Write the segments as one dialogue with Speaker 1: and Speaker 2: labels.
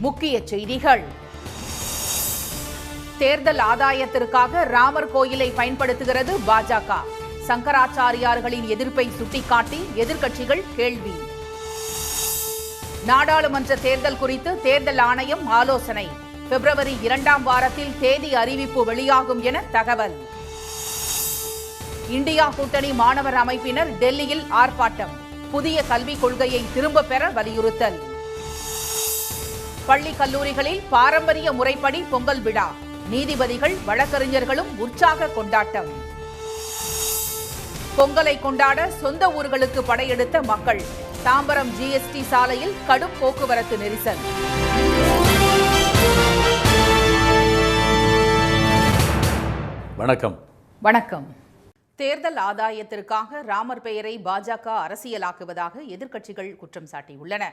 Speaker 1: முக்கிய செய்திகள். தேர்தல் ஆதாயத்திற்காக ராமர் கோயிலை பயன்படுத்துகிறது பாஜக. சங்கராச்சாரியார்களின் எதிர்ப்பை சுட்டிக்காட்டி எதிர்க்கட்சிகள் கேள்வி. நாடாளுமன்ற தேர்தல் குறித்து தேர்தல் ஆணையம் ஆலோசனை. பிப்ரவரி 2ஆம் வாரத்தில் தேதி அறிவிப்பு வெளியாகும் என தகவல். இந்தியா கூட்டணி மாணவர் அமைப்பினர் டெல்லியில் ஆர்ப்பாட்டம். புதிய கல்விக் கொள்கையை திரும்ப பெற வலியுறுத்தல். பள்ளி கல்லூரிகளில் பாரம்பரிய முறைப்படி பொங்கல் விழா. நீதிபதிகள் வழக்கறிஞர்களும் உற்சாக கொண்டாட்டம். பொங்கலை கொண்டாட சொந்த ஊர்களுக்கு படையெடுத்த மக்கள். தாம்பரம் ஜிஎஸ்டி சாலையில் கடும் போக்குவரத்து நெரிசல்.
Speaker 2: வணக்கம்.
Speaker 1: வணக்கம். தேர்தல் ஆதாயத்திற்காக ராமர் பெயரை பாஜக அரசியலாக்குவதாக எதிர்க்கட்சிகள் குற்றம் சாட்டியுள்ளன.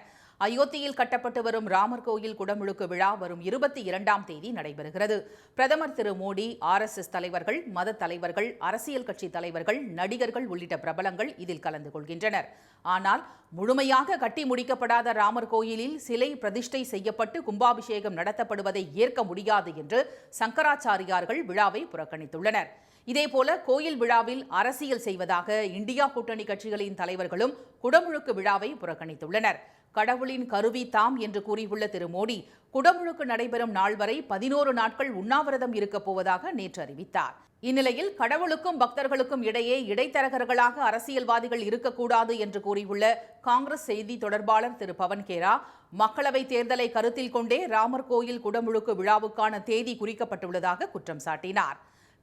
Speaker 1: அயோத்தியில் கட்டப்பட்டு வரும் ராமர் கோயில் குடமுழுக்கு விழா வரும் 22ஆம் தேதி நடைபெறுகிறது. பிரதமர் திரு மோடி, RSS தலைவர்கள், மத தலைவர்கள், அரசியல் கட்சி தலைவர்கள், நடிகர்கள் உள்ளிட்ட பிரபலங்கள் இதில் கலந்து கொள்கின்றனர். ஆனால் முழுமையாக கட்டி முடிக்கப்படாத ராமர் கோயிலில் சிலை பிரதிஷ்டை செய்யப்பட்டு கும்பாபிஷேகம் நடத்தப்படுவதை ஏற்க முடியாது என்று சங்கராச்சாரியார்கள் விழாவை புறக்கணித்துள்ளனர். இதேபோல கோயில் விழாவில் அரசியல் செய்வதாக இந்தியா கூட்டணி கட்சிகளின் தலைவர்களும் குடமுழுக்கு விழாவை புறக்கணித்துள்ளனர். கடவுளின் கருவி தாம் என்று கூறியுள்ள திரு மோடி, குடமுழுக்கு நடைபெறும் நாள் வரை 11 நாட்கள் உண்ணாவிரதம் இருக்கப் போவதாக நேற்று அறிவித்தார். இந்நிலையில் கடவுளுக்கும் பக்தர்களுக்கும் இடையே இடைத்தரகர்களாக அரசியல்வாதிகள் இருக்கக்கூடாது என்று கூறியுள்ள காங்கிரஸ் செய்தி தொடர்பாளர் திரு பவன் கேரா, மக்களவைத் தேர்தலை கருத்தில் கொண்டே ராமர் கோயில் குடமுழுக்கு விழாவுக்கான தேதி குறிக்கப்பட்டுள்ளதாக குற்றம் சாட்டினார்.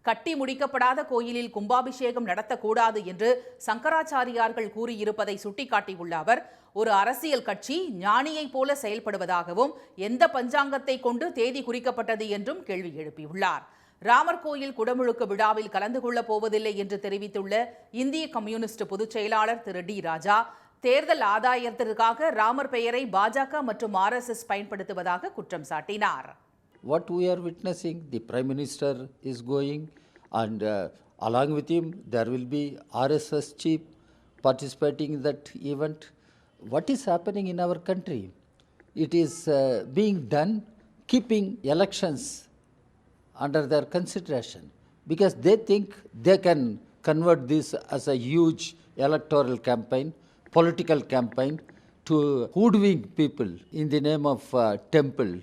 Speaker 1: கட்டி முடிக்கப்படாத கோயிலில் கும்பாபிஷேகம் நடத்தக்கூடாது என்று சங்கராச்சாரியார்கள் கூறியிருப்பதை சுட்டிக்காட்டியுள்ள அவர், ஒரு அரசியல் கட்சி ஞானியைப் போல செயல்படுவதாகவும் எந்த பஞ்சாங்கத்தை கொண்டு தேதி குறிக்கப்பட்டது என்றும் கேள்வி எழுப்பியுள்ளார். ராமர் கோயில் குடமுழுக்கு விழாவில் கலந்து கொள்ளப் போவதில்லை என்று தெரிவித்துள்ள இந்திய கம்யூனிஸ்ட் பொதுச் செயலாளர் திரு டி ராஜா, தேர்தல் ஆதாயத்திற்காக ராமர் பெயரை பாஜக மற்றும் RSS பயன்படுத்துவதாக குற்றம் சாட்டினார்.
Speaker 3: What we are witnessing, the Prime Minister is going and along with him there will be RSS chief participating in that event. What is happening in our country? It is being done keeping elections under their consideration because they think they can convert this as a huge electoral campaign, political campaign to hoodwink people in the name of temple.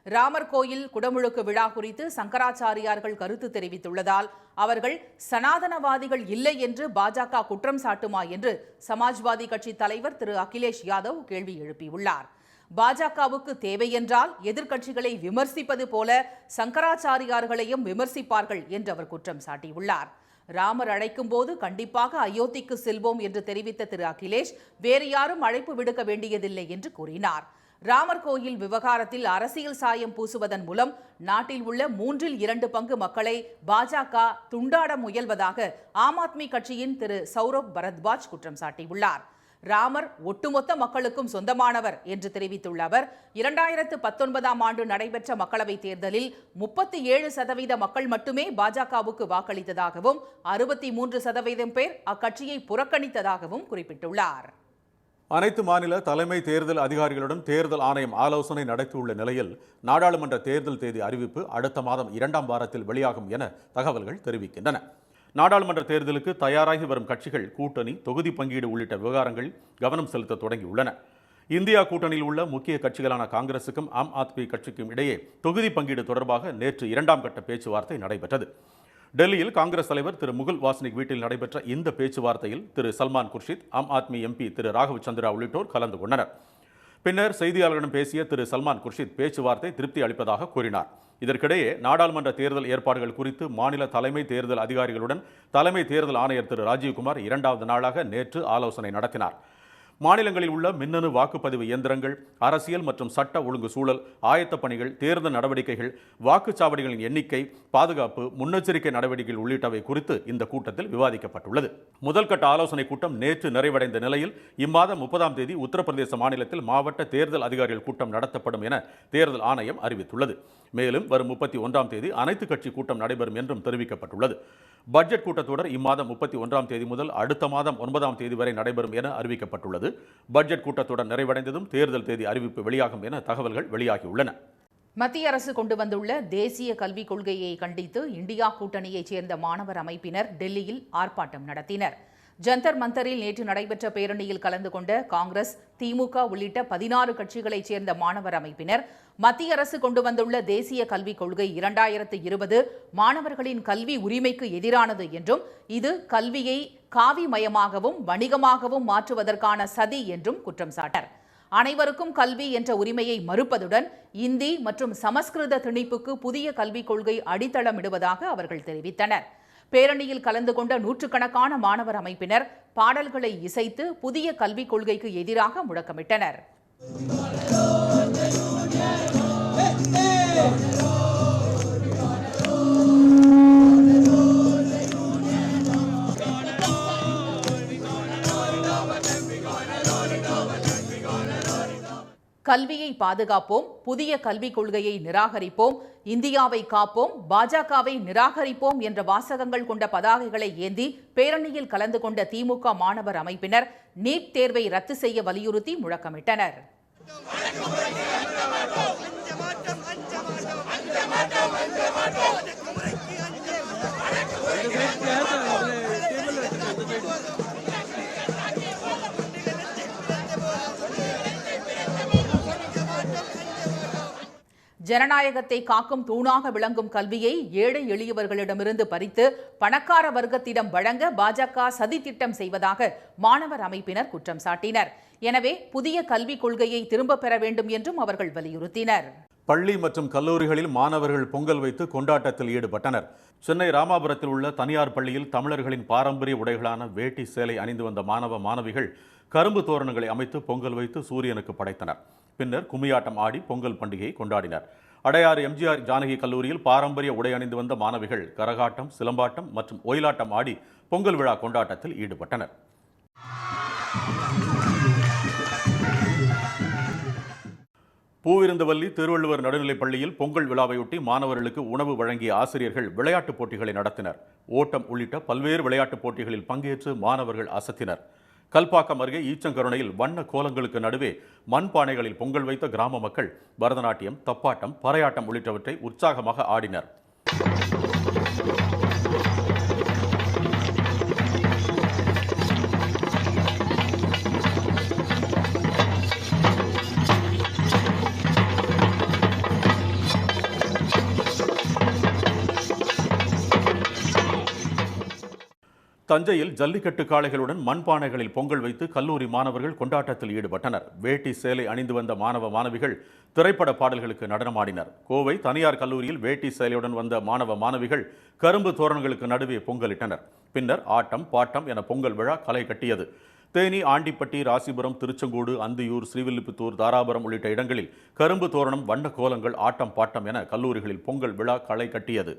Speaker 1: Ramar கோயில் குடமுழுக்கு விழா குறித்து சங்கராச்சாரியார்கள் கருத்து தெரிவித்துள்ளதால் அவர்கள் சனாதனவாதிகள் இல்லை என்று பாஜக குற்றம் சாட்டுமா என்று சமாஜ்வாதி கட்சி தலைவர் திரு அகிலேஷ் யாதவ் கேள்வி எழுப்பியுள்ளார். பாஜகவுக்கு தேவை என்றால் எதிர்க்கட்சிகளை விமர்சிப்பது போல சங்கராச்சாரியார்களையும் விமர்சிப்பார்கள் என்று அவர் குற்றம் சாட்டியுள்ளார். ராமர் அழைக்கும் போது கண்டிப்பாக அயோத்திக்கு செல்வோம் என்று தெரிவித்த திரு அகிலேஷ், வேறு யாரும் அழைப்பு விடுக்க வேண்டியதில்லை என்று கூறினார். ராமர் கோயில் விவகாரத்தில் அரசியல் சாயம் பூசுவதன் மூலம் நாட்டில் உள்ள 2/3 பங்கு மக்களை பாஜக துண்டாட முயல்வதாக ஆம் ஆத்மி கட்சியின் திரு சௌரப் பரத்வாஜ் குற்றம் சாட்டியுள்ளார். ராமர் ஒட்டுமொத்த மக்களுக்கும் சொந்தமானவர் என்று தெரிவித்துள்ள அவர், 2019ஆம் ஆண்டு நடைபெற்ற மக்களவைத் தேர்தலில் 37% மக்கள் மட்டுமே பாஜகவுக்கு வாக்களித்ததாகவும் 63% பேர் அக்கட்சியை புறக்கணித்ததாகவும் குறிப்பிட்டுள்ளார்.
Speaker 2: அனைத்து மாநில தலைமை தேர்தல் அதிகாரிகளுடன் தேர்தல் ஆணையம் ஆலோசனை நடத்தியுள்ள நிலையில் நாடாளுமன்ற தேர்தல் தேதி அறிவிப்பு அடுத்த மாதம் 2ஆம் வாரத்தில் வெளியாகும் என தகவல்கள் தெரிவிக்கின்றன. நாடாளுமன்ற தேர்தலுக்கு தயாராகி வரும் கட்சிகள் கூட்டணி, தொகுதி பங்கீடு உள்ளிட்ட விவகாரங்கள் கவனம் செலுத்த தொடங்கியுள்ளன. இந்தியா கூட்டணியில் உள்ள முக்கிய கட்சிகளான காங்கிரசுக்கும் ஆம் ஆத்மி கட்சிக்கும் இடையே தொகுதி பங்கீடு தொடர்பாக நேற்று 2ஆம் கட்ட பேச்சுவார்த்தை நடைபெற்றது. டெல்லியில் காங்கிரஸ் தலைவர் திரு முகுல் வாஸ்னிக் வீட்டில் நடைபெற்ற இந்த பேச்சுவார்த்தையில் திரு சல்மான் குர்ஷித், ஆம் ஆத்மி MP திரு ராகவ் சந்திரா உள்ளிட்டோர் கலந்து கொண்டனர். பின்னர் செய்தியாளர்களிடம் பேசிய திரு சல்மான் குர்ஷித் பேச்சுவார்த்தை திருப்தி அளிப்பதாக கூறினார். இதற்கிடையே நாடாளுமன்ற தேர்தல் ஏற்பாடுகள் குறித்து மாநில தலைமை தேர்தல் அதிகாரிகளுடன் தலைமை தேர்தல் ஆணையர் திரு ராஜீவ்குமார் 2வது நாளாக நேற்று ஆலோசனை நடத்தினார். மாநிலங்களில் உள்ள மின்னணு வாக்குப்பதிவு இயந்திரங்கள், அரசியல் மற்றும் சட்ட ஒழுங்கு சூழல், ஆயத்த பணிகள், தேர்தல் நடவடிக்கைகள், வாக்குச்சாவடிகளின் எண்ணிக்கை, பாதுகாப்பு, முன்னெச்சரிக்கை நடவடிக்கைகள் உள்ளிட்டவை குறித்து இந்த கூட்டத்தில் விவாதிக்கப்பட்டுள்ளது. முதல் கட்ட ஆலோசனை கூட்டம் நேற்று நிறைவடைந்த நிலையில் இம்மாதம் 30ஆம் தேதி உத்தரப்பிரதேச மாநிலத்தில் மாவட்ட தேர்தல் அதிகாரிகள் கூட்டம் நடத்தப்படும் என தேர்தல் ஆணையம் அறிவித்துள்ளது. மேலும் வரும் 31ஆம் தேதி அனைத்து கட்சி கூட்டம் நடைபெறும் என்றும் தெரிவிக்கப்பட்டுள்ளது. பட்ஜெட் கூட்டத்தொடர் இம்மாதம் 31ஆம் தேதி முதல் அடுத்த மாதம் 9ஆம் தேதி வரை நடைபெறும் என அறிவிக்கப்பட்டுள்ளது. பட்ஜெட் கூட்டத்தொடர் நிறைவடைந்ததும் தேர்தல் தேதி அறிவிப்பு வெளியாகும் என தகவல்கள் வெளியாகியுள்ளன.
Speaker 1: மத்திய அரசு கொண்டு வந்துள்ள தேசிய கல்விக் கொள்கையை கண்டித்து இந்தியா கூட்டணியைச் சேர்ந்த மாணவர் அமைப்பினர் டெல்லியில் ஆர்ப்பாட்டம் நடத்தினர். ஜந்தர் மந்தரில் நேற்று நடைபெற்ற பேரணியில் கலந்து கொண்ட காங்கிரஸ், திமுக உள்ளிட்ட 16 கட்சிகளைச் சேர்ந்த மாணவர் அமைப்பினர் மத்திய அரசு கொண்டு வந்துள்ள தேசிய கல்விக் கொள்கை 2020 மாணவர்களின் கல்வி உரிமைக்கு எதிரானது என்றும் இது கல்வியை காவிமயமாகவும் வணிகமாகவும் மாற்றுவதற்கான சதி என்றும் குற்றம் சாட்டினர். அனைவருக்கும் கல்வி என்ற உரிமையை மறுப்பதுடன் இந்தி மற்றும் சமஸ்கிருத திணிப்புக்கு புதிய கல்விக் கொள்கை அடித்தளமிடுவதாக அவர்கள் தெரிவித்தனர். பேரணியில் கலந்து கொண்ட நூற்றுக்கணக்கான மாணவர் அமைப்பினர் பாடல்களை இசைத்து புதிய கல்விக் கொள்கைக்கு எதிராக முழக்கமிட்டனர். கல்வியை பாதுகாப்போம், புதிய கல்விக் கொள்கையை நிராகரிப்போம், இந்தியாவை காப்போம், பாஜகவை நிராகரிப்போம் என்ற வாசகங்கள் கொண்ட பதாகைகளை ஏந்தி பேரணியில் கலந்து கொண்ட திமுக மாணவர் அமைப்பினர் நீட் தேர்வை ரத்து செய்ய வலியுறுத்தி முழக்கமிட்டனர். ஜனநாயகத்தை காக்கும் தூணாக விளங்கும் கல்வியை ஏழை எளியவர்களிடமிருந்து பறித்து பணக்கார வர்க்கத்திடம் வழங்க பாஜக சதித்திட்டம் செய்வதாக மாணவர் அமைப்பினர் குற்றம் சாட்டினர். எனவே புதிய கல்விக் கொள்கையை திரும்பப் பெற வேண்டும் என்றும் அவர்கள் வலியுறுத்தினர்.
Speaker 2: பள்ளி மற்றும் கல்லூரிகளில் மாணவர்கள் பொங்கல் வைத்து கொண்டாட்டத்தில் ஈடுபட்டனர். சென்னை ராமாபுரத்தில் உள்ள தனியார் பள்ளியில் தமிழர்களின் பாரம்பரிய உடைகளான வேட்டி சேலை அணிந்து வந்த மாணவ மாணவிகள் கரும்பு தோரணங்களை அமைத்து பொங்கல் வைத்து சூரியனுக்கு படைத்தனர். பின்னர் கும்மியாட்டம் ஆடி பொங்கல் பண்டிகையை கொண்டாடினர். அடையாறு எம்ஜிஆர் ஜானகி கல்லூரியில் பாரம்பரிய உடை அணிந்து வந்த மாணவிகள் கரகாட்டம், சிலம்பாட்டம் மற்றும் ஒயிலாட்டம் ஆடி பொங்கல் விழா கொண்டாட்டத்தில் ஈடுபட்டனர். பூவிருந்தவல்லி திருவள்ளுவர் நடுநிலைப் பள்ளியில் பொங்கல் விழாவையொட்டி மாணவர்களுக்கு உணவு வழங்கிய ஆசிரியர்கள் விளையாட்டுப் போட்டிகளை நடத்தினர். ஓட்டம் உள்ளிட்ட பல்வேறு விளையாட்டுப் போட்டிகளில் பங்கேற்று மாணவர்கள் அசத்தினர். கல்பாக்கம் அருகே ஈச்சங்கருணையில் வண்ண கோலங்களுக்கு நடுவே மண்பானைகளில் பொங்கல் வைத்த கிராம மக்கள் பரதநாட்டியம், தப்பாட்டம், பறையாட்டம் உள்ளிட்டவற்றை உற்சாகமாக ஆடினர். தஞ்சையில் ஜல்லிக்கட்டு காளைகளுடன் மண்பானைகளில் பொங்கல் வைத்து கல்லூரி மாணவர்கள் கொண்டாட்டத்தில் ஈடுபட்டனர். வேட்டி சேலை அணிந்து வந்த மாணவ மாணவிகள் திரைப்பட பாடல்களுக்கு நடனமாடினர். கோவை தனியார் கல்லூரியில் வேட்டி சேலையுடன் வந்த மாணவ மாணவிகள் கரும்பு தோரணங்களுக்கு நடுவே பொங்கலிட்டனர். பின்னர் ஆட்டம், பாட்டம் என பொங்கல் விழா களை கட்டியது. தேனி, ஆண்டிப்பட்டி, ராசிபுரம், திருச்செங்கோடு, அந்தியூர், ஸ்ரீவில்லிபுத்தூர், தாராபுரம் உள்ளிட்ட இடங்களில் கரும்பு தோரணம், வண்ண கோலங்கள், ஆட்டம், பாட்டம் என கல்லூரிகளில் பொங்கல் விழா களை கட்டியது.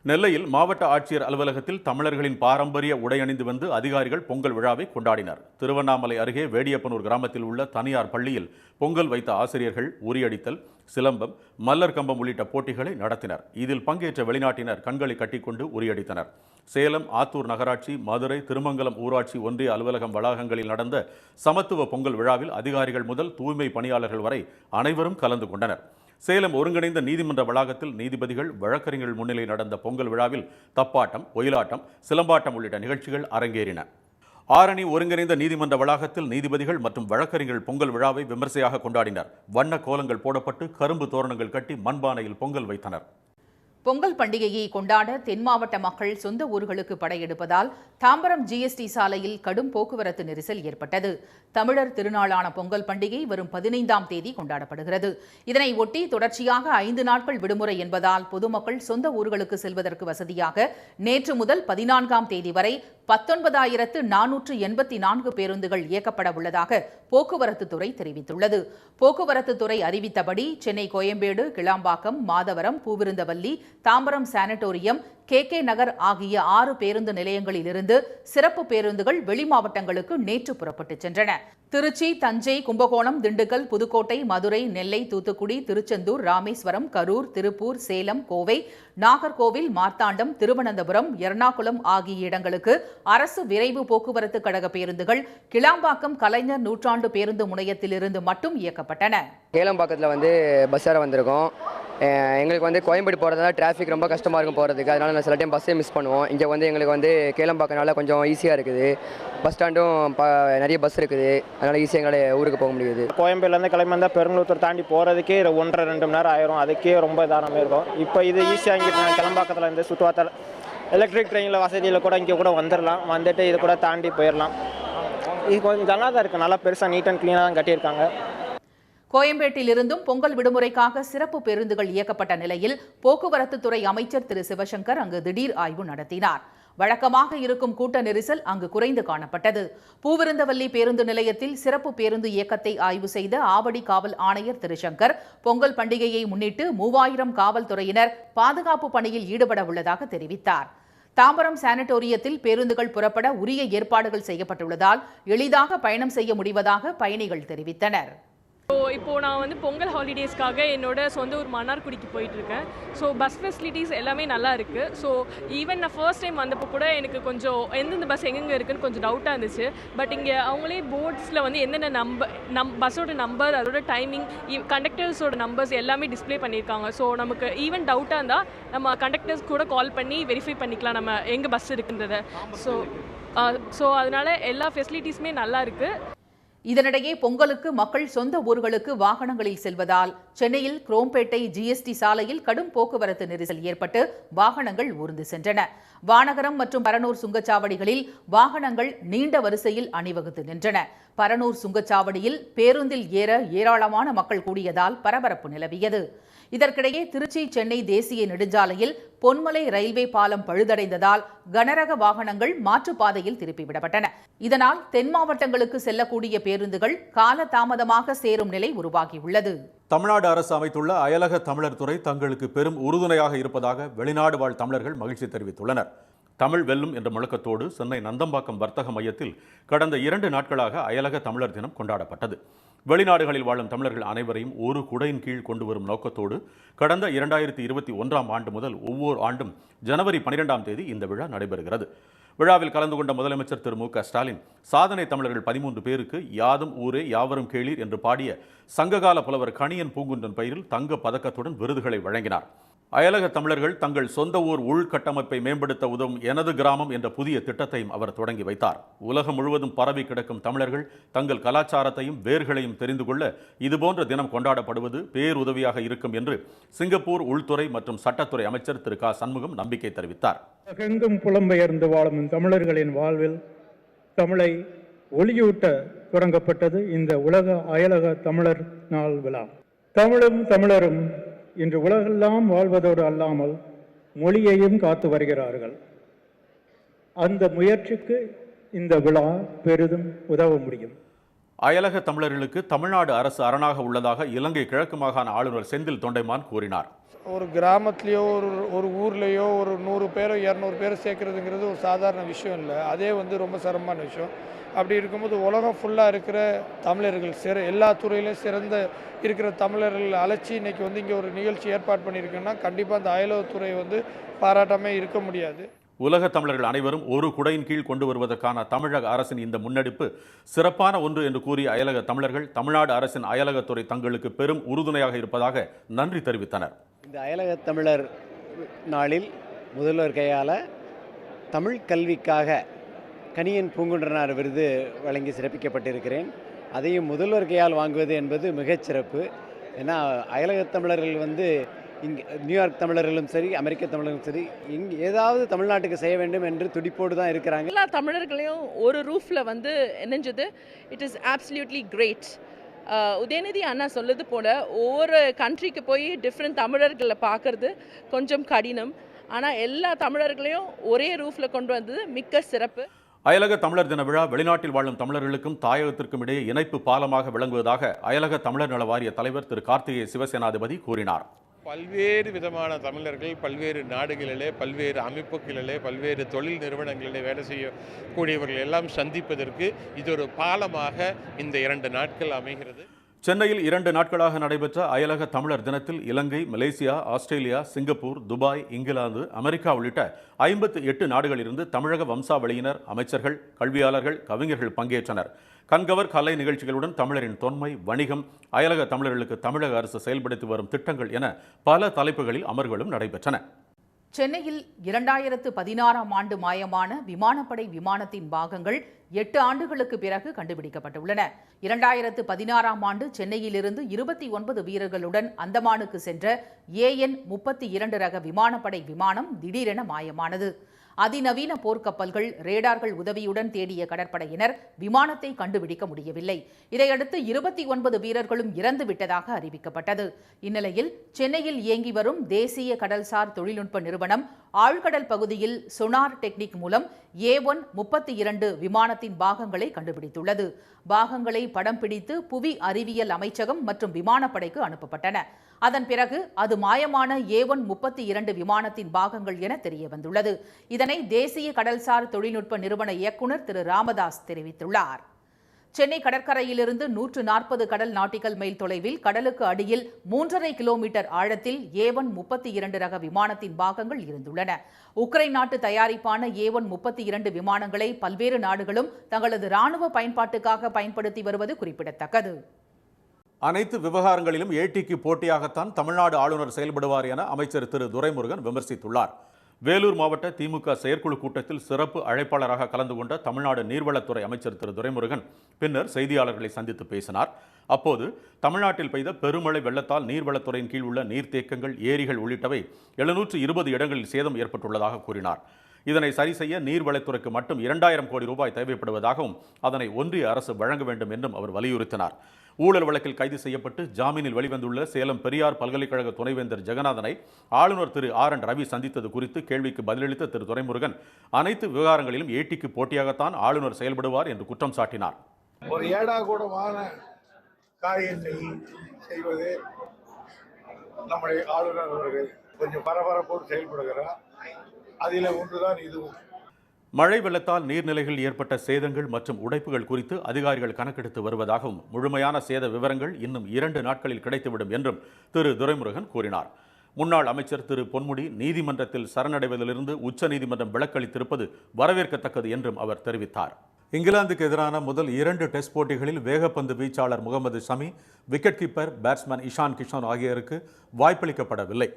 Speaker 2: நெல்லையில் மாவட்ட ஆட்சியர் அலுவலகத்தில் தமிழர்களின் பாரம்பரிய உடை அணிந்து வந்து அதிகாரிகள் பொங்கல் விழாவை கொண்டாடினர். திருவண்ணாமலை அருகே வேடியப்பனூர் கிராமத்தில் உள்ள தனியார் பள்ளியில் பொங்கல் வைத்த ஆசிரியர்கள் உரியடித்தல், சிலம்பம், மல்லர் கம்பம் உள்ளிட்ட போட்டிகளை நடத்தினர். இதில் பங்கேற்ற வெளிநாட்டினர் கண்களை கட்டிக்கொண்டு உரியடித்தனர். சேலம், ஆத்தூர் நகராட்சி, மதுரை, திருமங்கலம் ஊராட்சி ஒன்றிய அலுவலகம் வளாகங்களில் நடந்த சமத்துவ பொங்கல் விழாவில் அதிகாரிகள் முதல் தூய்மை பணியாளர்கள் வரை அனைவரும் கலந்து கொண்டனர். சேலம் ஒருங்கிணைந்த நீதிமன்ற வளாகத்தில் நீதிபதிகள், வழக்கறிஞர்கள் முன்னிலை நடந்த பொங்கல் விழாவில் தப்பாட்டம், ஒயிலாட்டம், சிலம்பாட்டம் உள்ளிட்ட நிகழ்ச்சிகள் அரங்கேறின. ஆரணி ஒருங்கிணைந்த நீதிமன்ற வளாகத்தில் நீதிபதிகள் மற்றும் வழக்கறிஞர்கள் பொங்கல் விழாவை விமர்சையாக கொண்டாடினர். வண்ண கோலங்கள் போடப்பட்டு கரும்பு தோரணங்கள் கட்டி மண்பானையில் பொங்கல் வைத்தனர்.
Speaker 1: பொங்கல் பண்டிகையை கொண்டாட தென் மாவட்ட மக்கள் சொந்த ஊர்களுக்கு படையெடுப்பதால் தாம்பரம் ஜிஎஸ்டி சாலையில் கடும் போக்குவரத்து நெரிசல் ஏற்பட்டது. தமிழர் திருநாளான பொங்கல் பண்டிகை வரும் 15ஆம் தேதி கொண்டாடப்படுகிறது. இதனை ஒட்டி தொடர்ச்சியாக 5 நாட்கள் விடுமுறை என்பதால் பொதுமக்கள் சொந்த ஊர்களுக்கு செல்வதற்கு வசதியாக நேற்று முதல் 14ஆம் தேதி வரை 19,484 பேருந்துகள் இயக்கப்பட உள்ளதாக போக்குவரத்து துறை தெரிவித்துள்ளது. போக்குவரத்து துறை அறிவித்தபடி சென்னை கோயம்பேடு, கிளாம்பாக்கம், மாதவரம், பூவிருந்தவல்லி, தாம்பரம் சானட்டோரியம், KK நகர் ஆகிய 6 பேருந்து நிலையங்களில் இருந்து சிறப்பு பேருந்துகள் வெளி மாவட்டங்களுக்கு நேற்று புறப்பட்டுச் சென்றன. திருச்சி, தஞ்சை, கும்பகோணம், திண்டுக்கல், புதுக்கோட்டை, மதுரை, நெல்லை, தூத்துக்குடி, திருச்செந்தூர், ராமேஸ்வரம், கரூர், திருப்பூர், சேலம், கோவை, நாகர்கோவில், மார்த்தாண்டம், திருவனந்தபுரம், எர்ணாகுளம் ஆகிய இடங்களுக்கு அரசு விரைவு போக்குவரத்து கழக பேருந்துகள் கிளாம்பாக்கம் கலைஞர் நூற்றாண்டு பேருந்து முனையத்திலிருந்து மட்டும் இயக்கப்பட்டன.
Speaker 4: கேளம்பாக்கத்தில் பஸ் ஏற வந்திருக்கோம். எங்களுக்கு கோயம்பேடு போகிறதுனால டிராஃபிக் ரொம்ப கஷ்டமாக இருக்கும் போகிறதுக்கு. அதனால் நான் சில டைம் பஸ்ஸே மிஸ் பண்ணுவோம். இங்கே எங்களுக்கு கேளம்பாக்கனால கொஞ்சம் ஈஸியாக இருக்குது. பஸ் ஸ்டாண்டும் நிறைய பஸ் இருக்குது. அதனால் ஈஸியாக எங்களை ஊருக்கு போக முடியுது.
Speaker 5: கோயம்பேடுலேருந்து கிளம்பி வந்தால் பெருங்குளத்தூர் தாண்டி போகிறதுக்கே 1.5-2 மணி நேரம் ஆயிரும். அதுக்கே ரொம்ப இதானமே இருக்கும். இப்போ இது ஈஸியாக இங்கே கிளம்பாக்கத்தில் இருந்து சுற்றுவாத்தால் எலக்ட்ரிக் ட்ரெயினில் வசதியில் கூட இங்கே கூட வந்துடலாம். வந்துட்டு இது கூட தாண்டி போயிடலாம். இது கொஞ்சம் நல்லா தான் இருக்குது. நல்லா பெருசாக நீட் அண்ட் க்ளீனாக தான் கட்டியிருக்காங்க.
Speaker 1: கோயம்பேட்டிலிருந்தும் பொங்கல் விடுமுறைக்காக சிறப்பு பேருந்துகள் இயக்கப்பட்ட நிலையில் போக்குவரத்து துறை அமைச்சர் திரு சிவசங்கர் அங்கு திடீர் ஆய்வு நடத்தினார். வழக்கமாக இருக்கும் கூட்ட நெரிசல் அங்கு குறைந்து காணப்பட்டது. பூவிருந்தவல்லி பேருந்து நிலையத்தில் சிறப்பு பேருந்து இயக்கத்தை ஆய்வு செய்த ஆவடி காவல் ஆணையர் திரு சங்கர் பொங்கல் பண்டிகையை முன்னிட்டு 3000 காவல்துறையினர் பாதுகாப்பு பணியில் ஈடுபட உள்ளதாக தெரிவித்தார். தாம்பரம் சானட்டோரியத்தில் பேருந்துகள் புறப்பட உரிய ஏற்பாடுகள் செய்யப்பட்டுள்ளதால் எளிதாக பயணம் செய்ய முடிவதாக பயணிகள் தெரிவித்தனர்.
Speaker 6: இப்போது நான் பொங்கல் ஹாலிடேஸ்க்காக என்னோட சொந்த ஊர் மன்னார்குடிக்கு போயிட்டுருக்கேன். ஸோ பஸ் ஃபெசிலிட்டிஸ் எல்லாமே நல்லா இருக்குது. ஸோ ஈவன் நான் ஃபர்ஸ்ட் டைம் வந்தப்போ கூட எனக்கு கொஞ்சம் எந்தெந்த பஸ் எங்கெங்கே இருக்குன்னு கொஞ்சம் டவுட்டாக இருந்துச்சு. பட் இங்கே அவங்களே போர்ட்ஸில் என்னென்ன பஸ்ஸோட நம்பர், அதோட டைமிங், கண்டக்டர்ஸோட நம்பர்ஸ் எல்லாமே டிஸ்பிளே பண்ணியிருக்காங்க. ஸோ நமக்கு ஈவன் டவுட்டாக இருந்தால் நம்ம கண்டக்டர்ஸ் கூட கால் பண்ணி வெரிஃபை பண்ணிக்கலாம் நம்ம எங்கே பஸ் இருக்குன்றதை. ஸோ அதனால் எல்லா ஃபெசிலிட்டிஸுமே நல்லா இருக்குது.
Speaker 1: இதனிடையே பொங்கலுக்கு மக்கள் சொந்த ஊர்களுக்கு வாகனங்களில் செல்வதால் சென்னையில் குரோம்பேட்டை ஜிஎஸ்டி சாலையில் கடும் போக்குவரத்து நெரிசல் ஏற்பட்டு வாகனங்கள் ஊர்ந்து சென்றன. வானகரம் மற்றும் பரனூர் சுங்கச்சாவடிகளில் வாகனங்கள் நீண்ட வரிசையில் அணிவகுத்து நின்றன. பரனூர் சுங்கச்சாவடியில் பேருந்தில் ஏற ஏராளமான மக்கள் கூடியதால் பரபரப்பு நிலவியது. இதற்கிடையே திருச்சி சென்னை தேசிய நெடுஞ்சாலையில் பொன்மலை ரயில்வே பாலம் பழுதடைந்ததால் கனரக வாகனங்கள் மாற்றுப்பாதையில் திருப்பிவிடப்பட்டன. இதனால் தென் மாவட்டங்களுக்கு செல்லக்கூடிய பேருந்துகள் காலதாமதமாக சேரும் நிலை உருவாகியுள்ளது.
Speaker 2: தமிழ்நாடு அரசு அமைத்துள்ள அயலக தமிழர் துறை தங்களுக்கு பெரும் உறுதுணையாக இருப்பதாக வெளிநாடு வாழ் தமிழர்கள் மகிழ்ச்சி தெரிவித்துள்ளனர். தமிழ் வெல்லும் என்ற முழக்கத்தோடு சென்னை நந்தம்பாக்கம் வர்த்தக மையத்தில் கடந்த 2 நாட்களாக அயலக தமிழர் தினம் கொண்டாடப்பட்டது. வெளிநாடுகளில் வாழும் தமிழர்கள் அனைவரையும் ஒரு குடையின் கீழ் கொண்டு வரும் நோக்கத்தோடு கடந்த 2021ஆம் ஆண்டு முதல் ஒவ்வொரு ஆண்டும் ஜனவரி 12ஆம் தேதி இந்த விழா நடைபெறுகிறது. விழாவில் கலந்து கொண்ட முதலமைச்சர் திரு மு.க. ஸ்டாலின் சாதனை தமிழர்கள் 13 பேருக்கு யாதும் ஊரே யாவரும் கேளீர் என்று பாடிய சங்ககால புலவர் கணியன் பூங்குன்றன் பெயரில் தங்க பதக்கத்துடன் விருதுகளை வழங்கினார். அயலக தமிழர்கள் தங்கள் சொந்த ஊர் உள்கட்டமைப்பை மேம்படுத்த உதவும் எனது கிராமம் என்ற புதிய திட்டத்தையும் அவர் தொடங்கி வைத்தார். உலகம் முழுவதும் பரவி கிடக்கும் தமிழர்கள் தங்கள் கலாச்சாரத்தையும் வேர்களையும் தெரிந்து கொள்ள இதுபோன்ற தினம் கொண்டாடப்படுவது பேருதவியாக இருக்கும் என்று சிங்கப்பூர் உள்துறை மற்றும் சட்டத்துறை அமைச்சர் திரு க. சண்முகம் நம்பிக்கை தெரிவித்தார்.
Speaker 7: எங்கும் புலம்பெயர்ந்து வாழும் தமிழர்களின் வாழ்வில் தமிழை ஒளியூட்ட தொடங்கப்பட்டது இந்த உலக அயலக தமிழர் நாள் விழா. தமிழும் தமிழரும் இன்று உலகெல்லாம் வாழ்வதோடு அல்லாமல் மொழியையும் காத்து வருகிறார்கள். அந்த முயற்சிக்கு இந்த விழா பெரிதும் உதவ முடியும்.
Speaker 2: அயலக தமிழர்களுக்கு தமிழ்நாடு அரசு அரணாக உள்ளதாக இலங்கை கிழக்கு மாகாண ஆளுநர் செந்தில் தொண்டைமான் கூறினார்.
Speaker 8: ஒரு கிராமத்துலேயோ ஒரு ஊர்லேயோ ஒரு 100 பேரோ 200 பேரோ சேர்க்குறதுங்கிறது ஒரு சாதாரண விஷயம் இல்லை. அதே ரொம்ப சிரமமான விஷயம். அப்படி இருக்கும்போது உலகம் ஃபுல்லாக இருக்கிற தமிழர்கள் எல்லா துறையிலும் சிறந்த இருக்கிற தமிழர்கள் அழைச்சி இன்றைக்கி இங்கே ஒரு நிகழ்ச்சி ஏற்பாடு பண்ணியிருக்கேன்னா கண்டிப்பாக அந்த அயலகத்துறை பாராட்டாமல் இருக்க முடியாது.
Speaker 2: உலக தமிழர்கள் அனைவரும் ஒரு குடையின் கீழ் கொண்டு வருவதற்கான தமிழக அரசின் இந்த முன்னெடுப்பு சிறப்பான ஒன்று என்று கூறிய அயலக தமிழர்கள் தமிழ்நாடு அரசின் அயலகத்துறை தங்களுக்கு பெரும் உறுதுணையாக இருப்பதாக நன்றி தெரிவித்தனர்.
Speaker 9: இந்த அயலக தமிழர் நாளில் முதல்வர் கையால் தமிழ் கல்விக்காக கணியன் பூங்குன்றனார் விருது வழங்கி சிறப்பிக்கப்பட்டிருக்கிறேன். அதையும் முதல்வர் கையால் வாங்குவது என்பது மிகச்சிறப்பு. ஏன்னா அயலக தமிழர்கள் இங்கே நியூயார்க் தமிழர்களும் சரி, அமெரிக்க தமிழர்களும் சரி, இங்கே ஏதாவது தமிழ்நாட்டுக்கு செய்ய வேண்டும் என்று துடிப்போடு தான் இருக்கிறாங்க.
Speaker 10: எல்லா தமிழர்களையும் ஒரு ரூஃபில் வந்து இணைஞ்சது it is absolutely great. Udhayanidhi அண்ணா சொல்லுது போல் ஒவ்வொரு கண்ட்ரிக்கு போய் டிஃப்ரெண்ட் தமிழர்களை பார்க்குறது கொஞ்சம் கடினம். ஆனால் எல்லா தமிழர்களையும் ஒரே ரூஃபில் கொண்டு வந்தது மிக்க சிறப்பு.
Speaker 2: அயலக தமிழர் தின விழா வெளிநாட்டில் வாழும் தமிழர்களுக்கும் தாயகத்திற்கும் இடையே இணைப்பு பாலமாக விளங்குவதாக அயலக தமிழர் நல வாரிய தலைவர் திரு கார்த்திகேய சிவசேனாதிபதி கூறினார்.
Speaker 11: பல்வேறு விதமான தமிழர்கள் பல்வேறு நாடுகளிலே, பல்வேறு அமைப்புகளிலே, பல்வேறு தொழில் நிறுவனங்களிலே வேலை செய்யக்கூடியவர்கள் எல்லாம் சந்திப்பதற்கு இது ஒரு பாலமாக இந்த 2 நாட்கள் அமைகிறது.
Speaker 2: சென்னையில் 2 நாட்களாக நடைபெற்ற அயலக தமிழர் தினத்தில் Ilangai, Malaysia, Australia, Singapore, Dubai, England, America உள்ளிட்ட 58 நாடுகளிலிருந்து தமிழக வம்சாவளியினர், அமைச்சர்கள், கல்வியாளர்கள், கவிஞர்கள் பங்கேற்றனர். கண்கவர் கலை நிகழ்ச்சிகளுடன் தமிழரின் தொன்மை, வணிகம், அயலக தமிழர்களுக்கு தமிழக அரசு செயல்படுத்தி வரும் திட்டங்கள் என பல தலைப்புகளில் அமர்வுகளும் நடைபெற்றன.
Speaker 1: சென்னையில் 2016ஆம் ஆண்டு மாயமான விமானப்படை விமானத்தின் பாகங்கள் 8 ஆண்டுகளுக்கு பிறகு கண்டுபிடிக்கப்பட்டுள்ளன. 2016ஆம் ஆண்டு சென்னையிலிருந்து 29 வீரர்களுடன் அந்தமானுக்கு சென்ற AN 32 ரக விமானப்படை விமானம் திடீரென மாயமானது. அதிநவீன போர்க்கப்பல்கள், ரேடார்கள் உதவியுடன் தேடிய கடற்படையினர் விமானத்தை கண்டுபிடிக்க முடியவில்லை. இதையடுத்து 29 வீரர்களும் இறந்துவிட்டதாக அறிவிக்கப்பட்டது. இந்நிலையில் சென்னையில் இயங்கி வரும் தேசிய கடல்சார் தொழில்நுட்ப நிறுவனம் ஆழ்கடல் பகுதியில் சொனார் டெக்னிக் மூலம் A1 32 விமானத்தின் பாகங்களை கண்டுபிடித்துள்ளது. பாகங்களை படம் பிடித்து புவி அறிவியல் அமைச்சகம் மற்றும் விமானப்படைக்கு அனுப்பப்பட்டன. அதன் பிறகு அது மாயமான A1 32 விமானத்தின் பாகங்கள் என தெரியவந்துள்ளது. இதனை தேசிய கடல்சார் தொழில்நுட்ப நிறுவன இயக்குநர் திரு ராமதாஸ் தெரிவித்துள்ளார். சென்னை கடற்கரையிலிருந்து 140 கடல் நாட்டிக்கல் மைல் தொலைவில் கடலுக்கு அடியில் 3.5 கிலோமீட்டர் ஆழத்தில் A1 32 ரக விமானத்தின் பாகங்கள் இருந்துள்ளன. உக்ரைன் நாட்டு தயாரிப்பான A1 32 விமானங்களை பல்வேறு நாடுகளும் தங்களது ராணுவ பயன்பாட்டுக்காக பயன்படுத்தி வருவது குறிப்பிடத்தக்கது.
Speaker 2: அனைத்து விவகாரங்களிலும் ஏடிக்கு போட்டியாகத்தான் தமிழ்நாடு ஆளுநர் செயல்படுவார் என அமைச்சர் திரு துரைமுருகன் விமர்சித்துள்ளார். வேலூர் மாவட்ட திமுக செயற்குழு கூட்டத்தில் சிறப்பு அழைப்பாளராக கலந்து கொண்ட தமிழ்நாடு நீர்வளத்துறை அமைச்சர் திரு துரைமுருகன் பின்னர் செய்தியாளர்களை சந்தித்து பேசினார். அப்போது தமிழ்நாட்டில் பெய்த பெருமழை வெள்ளத்தால் நீர்வளத்துறையின் கீழ் உள்ள நீர்த்தேக்கங்கள், ஏரிகள் உள்ளிட்டவை 720 இடங்களில் சேதம் ஏற்பட்டுள்ளதாக கூறினார். இதனை சரி செய்ய நீர்வளத்துறைக்கு மட்டும் 2000 கோடி ரூபாய் தேவைப்படுவதாகவும் அதனை ஒன்றிய அரசு வழங்க வேண்டும் என்றும் அவர் வலியுறுத்தினார். ஊழல் வழக்கில் கைது செய்யப்பட்டு ஜாமீனில் வெளிவந்துள்ள சேலம் பெரியார் பல்கலைக்கழக துணைவேந்தர் ஜெகநாதனை ஆளுநர் திரு RN ரவி சந்தித்தது குறித்து கேள்விக்கு பதிலளித்த திரு துரைமுருகன் அனைத்து விவகாரங்களிலும் ஏடிக்கு போட்டியாகத்தான் ஆளுநர் செயல்படுவார் என்று குற்றம் சாட்டினார்.
Speaker 12: ஒரு ஏடாகூடமான காரியத்தை செய்வது நம்முடைய ஆளுநர் அவர்கள் கொஞ்சம் பரபரப்போடு செயல்படுகிறார். அதில் ஒன்றுதான் இதுவும்.
Speaker 2: மழை வெள்ளத்தால் நீர்நிலைகளில் ஏற்பட்ட சேதங்கள் மற்றும் உடைப்புகள் குறித்து அதிகாரிகள் கணக்கெடுத்து வருவதாகவும் முழுமையான சேத விவரங்கள் இன்னும் 2 நாட்களில் கிடைத்துவிடும் என்றும் திரு துரைமுருகன் கூறினார். முன்னாள் அமைச்சர் திரு பொன்முடி நீதிமன்றத்தில் சரணடைவதிலிருந்து உச்சநீதிமன்றம் விலக்களித்திருப்பது வரவேற்கத்தக்கது என்றும் அவர் தெரிவித்தார். இங்கிலாந்துக்கு எதிரான முதல் 2 டெஸ்ட் போட்டிகளில் வேகப்பந்து வீச்சாளர் Mohammed Shami, wicket keeper batsman Ishan Kishan ஆகியோருக்கு வாய்ப்பளிக்கப்படவில்லை.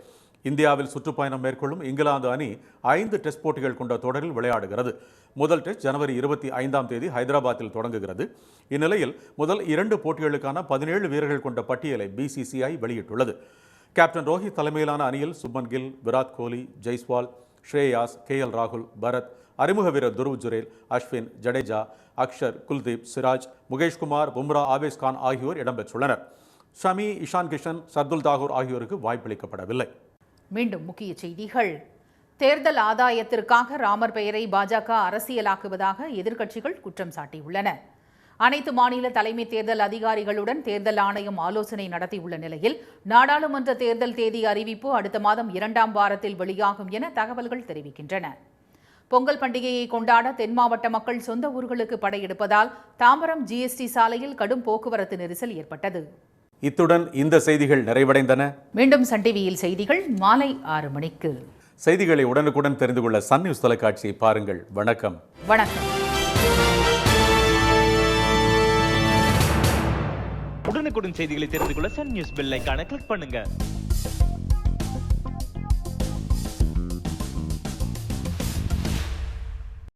Speaker 2: இந்தியாவில் சுற்றுப்பயணம் மேற்கொள்ளும் இங்கிலாந்து அணி 5 டெஸ்ட் போட்டிகள் கொண்ட தொடரில் விளையாடுகிறது. முதல் டெஸ்ட் ஜனவரி 25ஆம் தேதி ஹைதராபாத்தில் தொடங்குகிறது. இந்நிலையில் முதல் 2 போட்டிகளுக்கான 17 வீரர்கள் கொண்ட பட்டியலை BCCI வெளியிட்டுள்ளது. கேப்டன் ரோஹித் தலைமையிலான அணியில் சுப்மன் கில், விராட் கோலி, ஜெய்ஸ்வால், ஸ்ரேயாஸ், KL ராகுல், பரத், அறிமுக வீரர் துருவ் ஜுரேல், அஸ்வின், ஜடேஜா, அக்ஷர், குல்தீப், சிராஜ், முகேஷ்குமார், பும்ரா, ஆவேஸ் கான் ஆகியோர் இடம்பெற்றுள்ளனர். ஷமி, இஷான் கிஷன், சர்துல் தாகூர் ஆகியோருக்கு வாய்ப்பளிக்கப்படவில்லை.
Speaker 1: மீண்டும் முக்கிய செய்திகள். தேர்தல் ஆதாயத்திற்காக ராமர் பெயரை பாஜக அரசியலாக்குவதாக எதிர்க்கட்சிகள் குற்றம் சாட்டியுள்ளன. அனைத்து மாநில தலைமை தேர்தல் அதிகாரிகளுடன் தேர்தல் ஆணையம் ஆலோசனை நடத்தியுள்ள நிலையில் நாடாளுமன்ற தேர்தல் தேதி அறிவிப்பு அடுத்த மாதம் 2ஆம் வாரத்தில் வெளியாகும் என தகவல்கள் தெரிவிக்கின்றன. பொங்கல் பண்டிகையை கொண்டாட தென் மாவட்ட மக்கள் சொந்த ஊர்களுக்கு படையெடுப்பதால் தாம்பரம் GST சாலையில் கடும் போக்குவரத்து நெரிசல் ஏற்பட்டது.
Speaker 2: இத்துடன் இந்த செய்திகள் நிறைவடைந்தன.
Speaker 1: மீண்டும் சன் டிவியில் செய்திகள் மாலை 6 மணிக்கு.
Speaker 2: செய்திகளை உடனுக்குடன் தெரிந்து கொள்ள சன் நியூஸ் தொலைக்காட்சியை பாருங்கள். வணக்கம்.
Speaker 1: வணக்கம்.
Speaker 13: உடனுக்குடன் செய்திகளை தெரிந்து கொள்ள சன் நியூஸ் பெல் ஐகானை கிளிக் பண்ணுங்க.